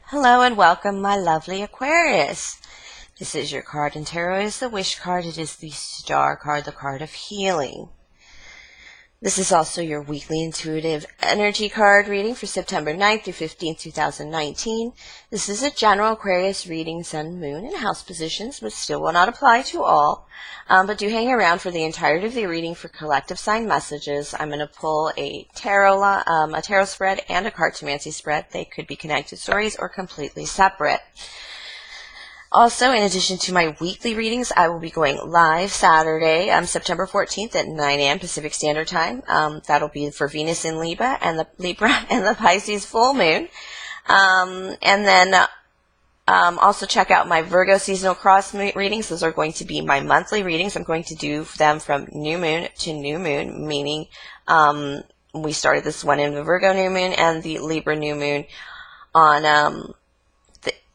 Hello and welcome, my lovely Aquarius. This is your card, and tarot is the wish card. It is the star card, the card of healing. This is also your weekly intuitive energy card reading for September 9th through 15th, 2019. This is a general Aquarius reading, sun, moon, and house positions, but still will not apply to all. But do hang around for the entirety of the reading for collective sign messages. I'm going to pull a tarot spread and a Cartomancy spread. They could be connected stories or completely separate. Also, in addition to my weekly readings, I will be going live Saturday, September 14th at 9 a.m. Pacific Standard Time. That'll be for Venus in Libra and the Pisces full moon. And then also check out my Virgo seasonal cross readings. Those are going to be my monthly readings. I'm going to do them from new moon to new moon, meaning we started this one in the Virgo new moon, and the Libra new moon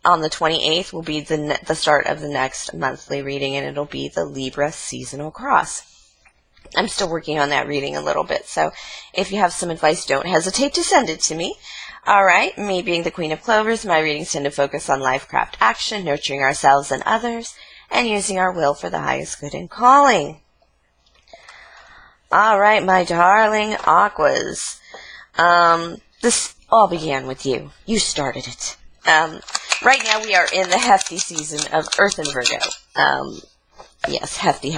on the 28th will be the start of the next monthly reading, and it'll be the Libra seasonal cross. I'm still working on that reading a little bit, so if you have some advice, don't hesitate to send it to me. All right, me being the Queen of Clovers, my readings tend to focus on life, craft, action, nurturing ourselves and others, and using our will for the highest good and calling. All right, my darling Aquas. This all began with you. You started it. Right now we are in the hefty season of Earth and Virgo. Yes, hefty.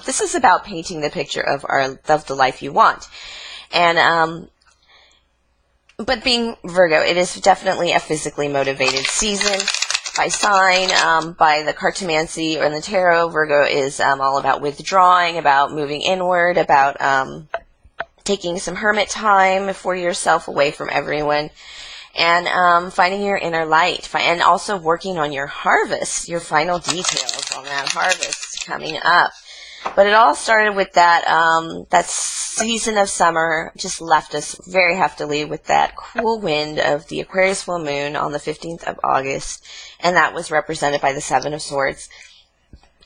This is about painting the picture of the life you want. And, but being Virgo, it is definitely a physically motivated season. By sign, by the Cartomancy or in the tarot, Virgo is all about withdrawing, about moving inward, about taking some hermit time for yourself away from everyone. And finding your inner light, and also working on your harvest, your final details on that harvest coming up. But it all started with that season of summer just left us very heftily with that cool wind of the Aquarius full moon on the 15th of August, and that was represented by the Seven of Swords.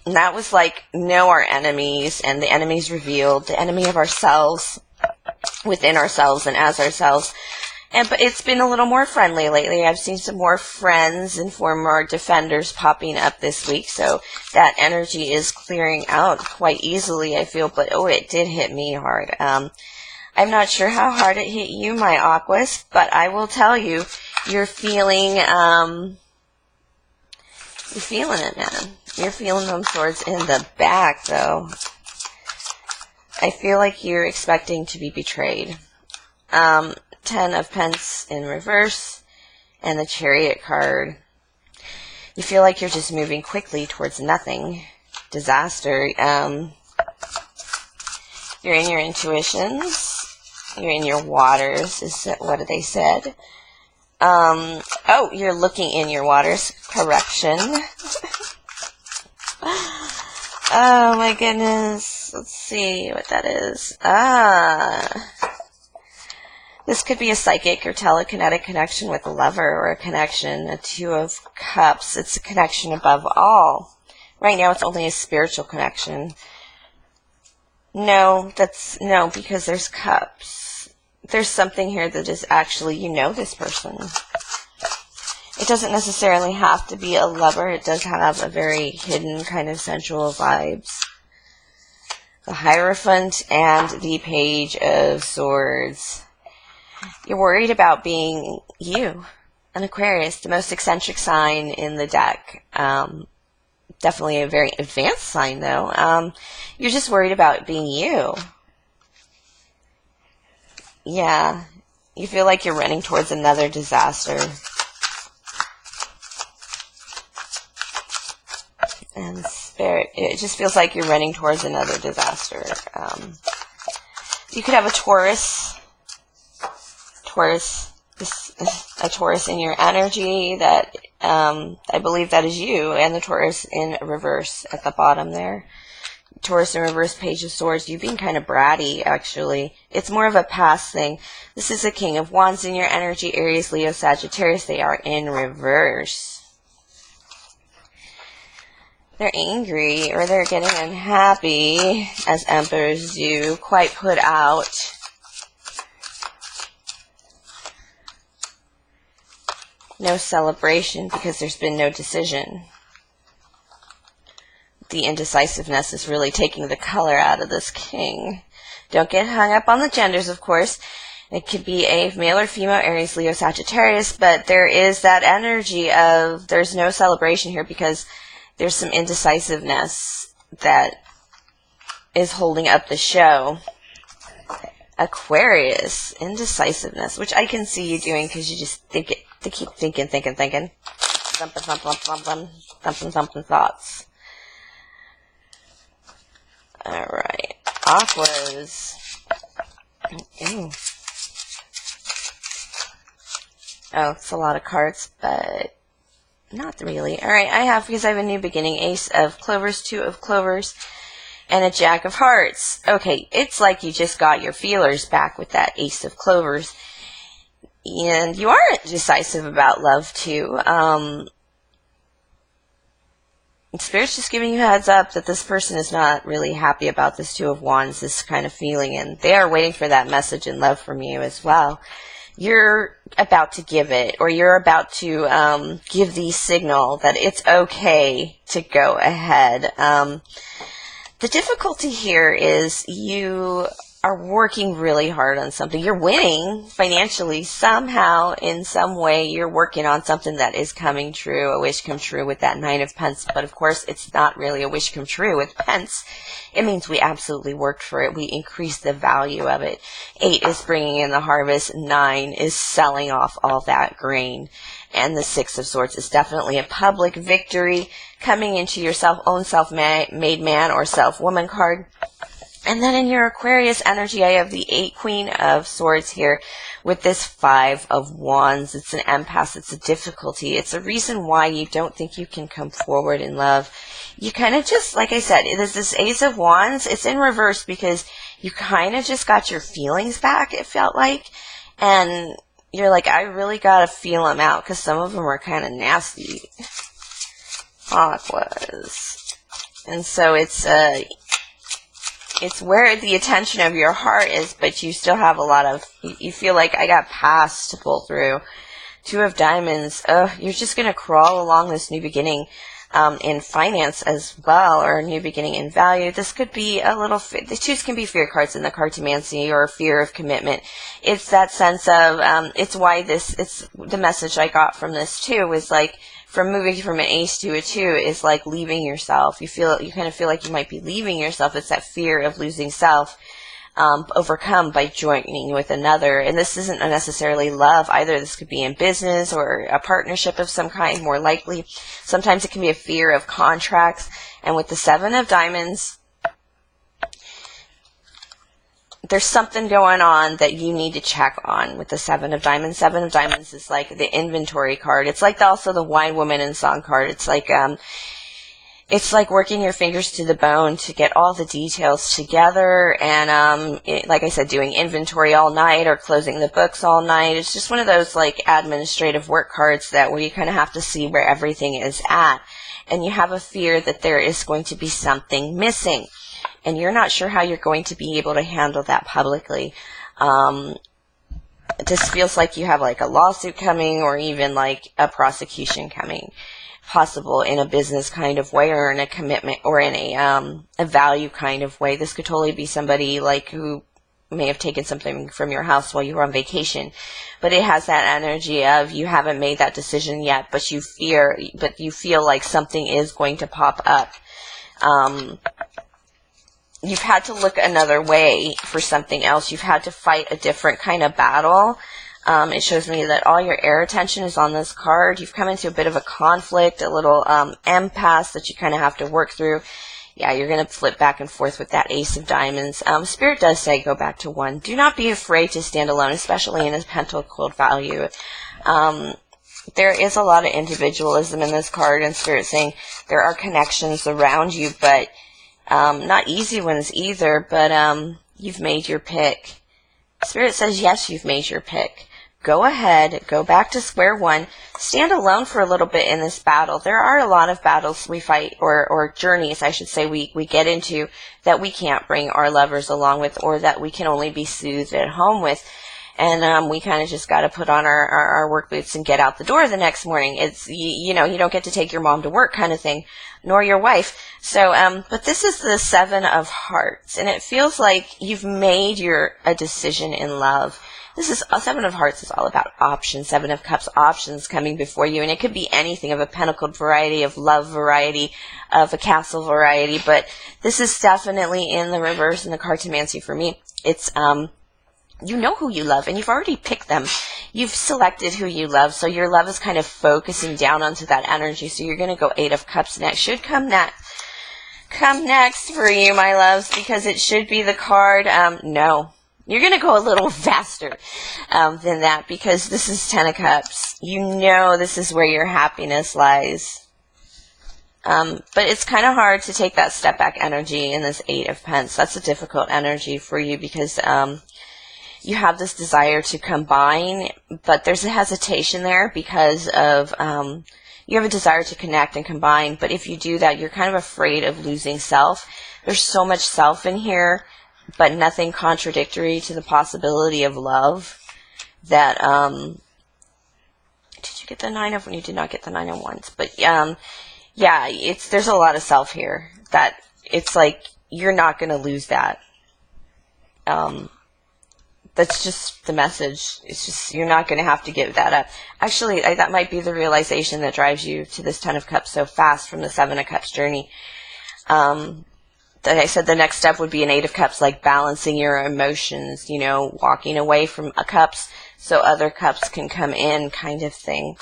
And that was like, know our enemies, and the enemies revealed, the enemy of ourselves, within ourselves and as ourselves. But it's been a little more friendly lately. I've seen some more friends and former defenders popping up this week, so that energy is clearing out quite easily, I feel. But, oh, it did hit me hard. I'm not sure how hard it hit you, my Aquas, but I will tell you, you're feeling it, man. You're feeling them swords in the back, though. I feel like you're expecting to be betrayed. 10 of Pence in reverse, and the Chariot card. You feel like you're just moving quickly towards nothing. Disaster. You're in your intuitions. You're in your waters, is what they said. Oh, you're looking in your waters. Correction. Oh, my goodness. Let's see what that is. This could be a psychic or telekinetic connection with a lover, or a connection, a Two of Cups. It's a connection above all. Right now it's only a spiritual connection. No, because there's cups. There's something here that is actually, you know this person. It doesn't necessarily have to be a lover. It does have a very hidden kind of sensual vibes. The Hierophant and the Page of Swords. You're worried about being you, an Aquarius, the most eccentric sign in the deck. Definitely a very advanced sign, though. You're just worried about being you. Yeah, you feel like you're running towards another disaster. And Spirit, it just feels like you're running towards another disaster. You could have a Taurus. A Taurus in your energy that I believe that is you, and the Taurus in reverse at the bottom there. Taurus in reverse, Page of Swords. You being kind of bratty, actually. It's more of a past thing. This is a King of Wands in your energy, Aries, Leo, Sagittarius. They are in reverse. They're angry, or they're getting unhappy, as Emperors do, quite put out. no celebration because there's been no decision. The indecisiveness is really taking the color out of this king. Don't get hung up on the genders, of course. It could be a male or female, Aries, Leo, Sagittarius, but there is that energy of there's no celebration here because there's some indecisiveness that is holding up the show. Aquarius, indecisiveness, which I can see you doing because you just think it, they keep thinking. Thumping thoughts. Alright, Aquas. Ooh. Oh, it's a lot of cards, but not really. Alright, because I have a new beginning. Ace of Clovers, 2 of Clovers, and a Jack of Hearts. Okay, it's like you just got your feelers back with that Ace of Clovers. And you are decisive about love, too. Spirit's just giving you a heads up that this person is not really happy about this Two of Wands, this kind of feeling, and they are waiting for that message and love from you as well. You're about to give it, or you're about to give the signal that it's okay to go ahead. The difficulty here is you are working really hard on something. You're winning financially somehow, in some way. You're working on something that is coming true, a wish come true with that Nine of Pence. But of course, it's not really a wish come true with Pence. It means we absolutely worked for it. We increased the value of it. 8 is bringing in the harvest. 9 is selling off all that grain. And the 6 of Swords is definitely a public victory coming into your own self-made man or self-woman card. And then in your Aquarius energy, I have the Queen of Swords here with this 5 of Wands. It's an impasse. It's a difficulty. It's a reason why you don't think you can come forward in love. You kind of just, like I said, there's this Ace of Wands. It's in reverse because you kind of just got your feelings back, it felt like. And you're like, I really got to feel them out because some of them are kind of nasty. Aquas. And so it's where the attention of your heart is, but you still have a lot of, you feel like I got paths to pull through. 2 of Diamonds, you're just going to crawl along this new beginning in finance as well, or a new beginning in value. This could be a little, the 2s can be fear cards in the Cartomancy, or fear of commitment. It's that sense of, it's the message I got from this too, was like, from moving from an Ace to a 2 is like leaving yourself. You kind of feel like you might be leaving yourself. It's that fear of losing self, overcome by joining with another. And this isn't necessarily love either. This could be in business or a partnership of some kind, more likely. Sometimes it can be a fear of contracts. And with the 7 of Diamonds, there's something going on that you need to check on with the 7 of Diamonds. 7 of Diamonds is like the inventory card. It's like also the Wine Woman in Song card. It's like working your fingers to the bone to get all the details together, and like I said, doing inventory all night or closing the books all night. It's just one of those like administrative work cards where you kind of have to see where everything is at, and you have a fear that there is going to be something missing. And you're not sure how you're going to be able to handle that publicly. This feels like you have like a lawsuit coming, or even like a prosecution coming, possible in a business kind of way, or in a commitment, or in a value kind of way. This could totally be somebody like who may have taken something from your house while you were on vacation, but it has that energy of you haven't made that decision yet, but you feel like something is going to pop up. You've had to look another way for something else. You've had to fight a different kind of battle. It shows me that all your air attention is on this card. You've come into a bit of a conflict, a little impasse that you kind of have to work through. Yeah, you're going to flip back and forth with that Ace of Diamonds. Spirit does say go back to 1. Do not be afraid to stand alone, especially in a pentacled value. There is a lot of individualism in this card, and Spirit saying there are connections around you, but not easy ones either, but you've made your pick. Spirit says, yes, you've made your pick. Go ahead, go back to square one, stand alone for a little bit in this battle. There are a lot of battles we fight, or journeys, I should say, we get into that we can't bring our lovers along with, or that we can only be soothed at home with. and we kind of just got to put on our work boots and get out the door the next morning. It's, you know, you don't get to take your mom to work kind of thing, nor your wife. So, but this is the Seven of Hearts, and it feels like you've made a decision in love. This is, Seven of Hearts is all about options, Seven of Cups, options coming before you, and it could be anything, of a pentacled variety, of love variety, of a castle variety, but this is definitely in the reverse in the Cartomancy for me. It's, you know who you love, and you've already picked them. You've selected who you love, so your love is kind of focusing down onto that energy, so you're going to go Eight of Cups next. Should come next for you, my loves, because it should be the card, no. You're going to go a little faster than that, because this is Ten of Cups. You know this is where your happiness lies. But it's kind of hard to take that step back energy in this Eight of Pentacles. That's a difficult energy for you, because you have this desire to combine, but there's a hesitation there because of you have a desire to connect and combine, but if you do that, you're kind of afraid of losing self. There's so much self in here, but nothing contradictory to the possibility of love. That did you get the Nine of? You did not get the Nine of Wands, but yeah, there's a lot of self here. That it's like you're not going to lose that. That's just the message. It's just, you're not going to have to give that up. Actually, that might be the realization that drives you to this Ten of Cups so fast from the Seven of Cups journey. That I said the next step would be an Eight of Cups, like balancing your emotions, you know, walking away from cups so other cups can come in kind of thing.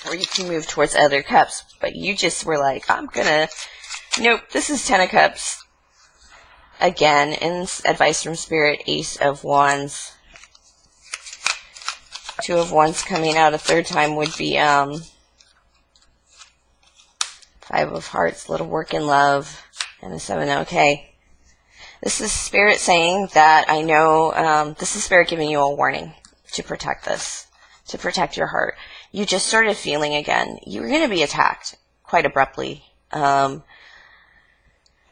Or you can move towards other cups. But you just were like, nope, this is Ten of Cups. Again, in advice from Spirit, Ace of Wands. Two of Wands coming out a third time would be Five of Hearts, little work in love, and a Seven. Okay. This is Spirit saying that I know, this is Spirit giving you a warning to protect this, to protect your heart. You just started feeling again. You're going to be attacked quite abruptly.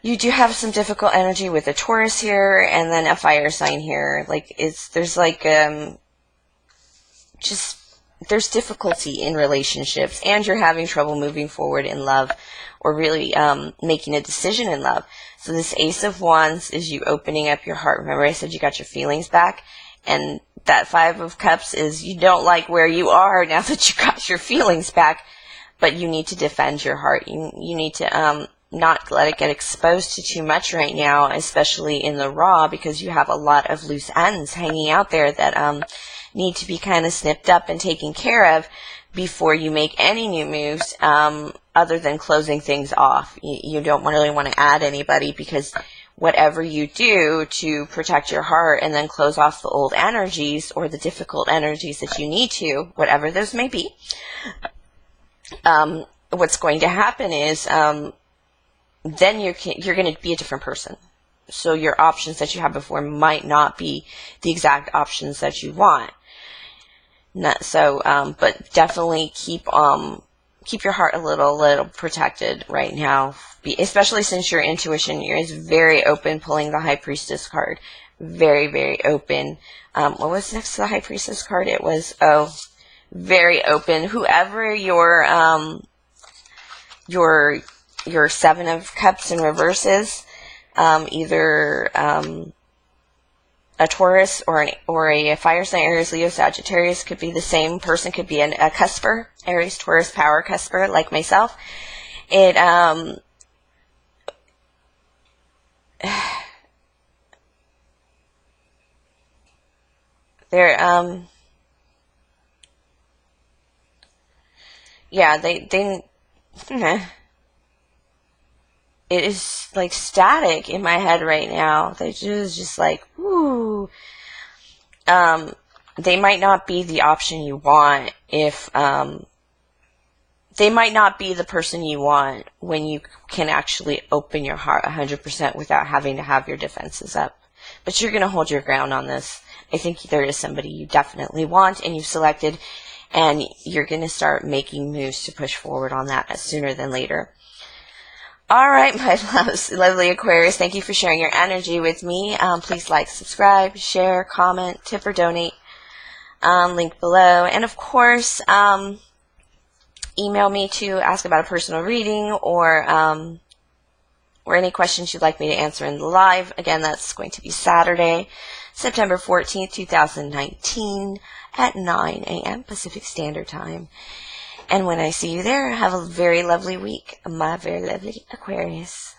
You do have some difficult energy with a Taurus here, and then a fire sign here. Like, there's like, there's difficulty in relationships, and you're having trouble moving forward in love, or really, making a decision in love. So this Ace of Wands is you opening up your heart. Remember I said you got your feelings back? And that Five of Cups is you don't like where you are now that you got your feelings back, but you need to defend your heart. You need to, not let it get exposed to too much right now, especially in the raw, because you have a lot of loose ends hanging out there that need to be kind of snipped up and taken care of before you make any new moves, other than closing things off. You don't really want to add anybody, because whatever you do to protect your heart and then close off the old energies or the difficult energies that you need to, whatever those may be, what's going to happen is then you're going to be a different person. So your options that you had before might not be the exact options that you want. But definitely keep your heart a little protected right now, especially since your intuition is very open, pulling the High Priestess card. Very, very open. What was next to the High Priestess card? It was, very open. Whoever your Seven of Cups in reverse is, either a Taurus or a fire sign, Aries, Leo, Sagittarius, could be the same person, could be a cusper, Aries, Taurus, power cusper, like myself. It, they're, yeah, they it is like static in my head right now. They just like, whoo. They might not be the option you want if, they might not be the person you want when you can actually open your heart 100% without having to have your defenses up. But you're going to hold your ground on this. I think there is somebody you definitely want and you've selected, and you're going to start making moves to push forward on that sooner than later. All right, my loves, lovely Aquarius, thank you for sharing your energy with me. Please like, subscribe, share, comment, tip, or donate. link below. And of course, email me to ask about a personal reading or any questions you'd like me to answer in the live. Again, that's going to be Saturday, September 14th, 2019 at 9 a.m. Pacific Standard Time. And when I see you there, have a very lovely week, my very lovely Aquarius.